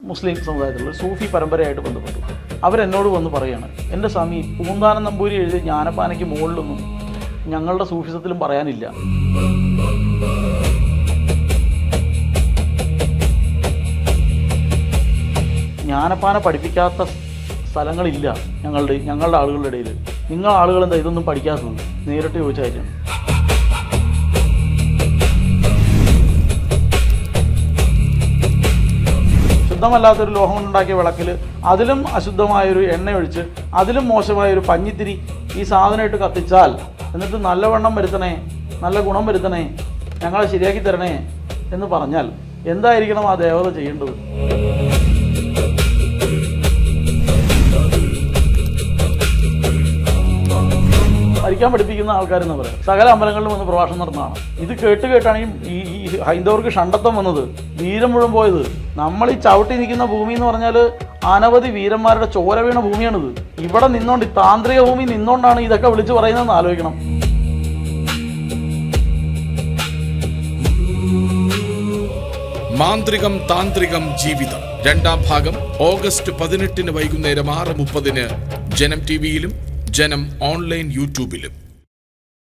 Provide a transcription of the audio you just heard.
മുസ്ലിം സമുദായത്തിലുള്ള സൂഫി പരമ്പരയായിട്ട് ബന്ധപ്പെട്ടു. അവരെന്നോട് വന്ന് പറയുകയാണ്, എൻ്റെ സ്വാമി, പൂന്താനം നമ്പൂരി എഴുതി ജ്ഞാനപ്പാനയ്ക്ക് മുകളിലൊന്നും ഞങ്ങളുടെ സൂഫിസത്തിലും പറയാനില്ല. ജ്ഞാനപ്പാന പഠിപ്പിക്കാത്ത സ്ഥലങ്ങളില്ല ഞങ്ങളുടെ ആളുകളുടെ ഇടയിൽ. നിങ്ങൾ ആളുകൾ എന്താ ഇതൊന്നും പഠിക്കാത്തത്? നേരിട്ട് ചോദിച്ച കാര്യമാണ്. ശുദ്ധമല്ലാത്തൊരു ലോഹം കൊണ്ടുണ്ടാക്കിയ വിളക്കിൽ അതിലും അശുദ്ധമായൊരു എണ്ണ ഒഴിച്ച് അതിലും മോശമായൊരു പഞ്ഞിത്തിരി ഈ സാധനമായിട്ട് കത്തിച്ചാൽ, എന്നിട്ട് നല്ലവണ്ണം വരുത്തണേ, നല്ല ഗുണം വരുത്തണേ, ഞങ്ങളെ ശരിയാക്കി തരണേ എന്ന് പറഞ്ഞാൽ എന്തായിരിക്കണം ആ ദേവത ചെയ്യേണ്ടത്? പഠിക്കാൻ പഠിപ്പിക്കുന്ന ആൾക്കാരെന്ന് പറയാം. സകല അമ്പലങ്ങളിലും വന്ന് പ്രഭാഷണം നടന്നതാണ്. ഇത് കേട്ടാണ് ഈ ഹൈന്ദവർക്ക് ഷണ്ടത്വം വന്നത്, വീരം മുഴുവൻ പോയത്. നമ്മൾ ഈ ചവിട്ടി നിൽക്കുന്ന ഭൂമി എന്ന് പറഞ്ഞാൽ അനവധി വീരന്മാരുടെ ചോര വീണ ഭൂമിയാണിത്. ഇവിടെ നിന്നോണ്ട്, ഈ താന്ത്രിക ഭൂമി നിന്നോണ്ടാണ് ഇതൊക്കെ വിളിച്ചു പറയുന്നതെന്ന് ആലോചിക്കണം. മാന്ത്രികം താന്ത്രികം ജീവിതം 2ാം ഭാഗം ഓഗസ്റ്റ് 18 വൈകുന്നേരം 6:30 ജനം ടിവിയിലും ജനം ഓൺലൈൻ യൂട്യൂബിലും.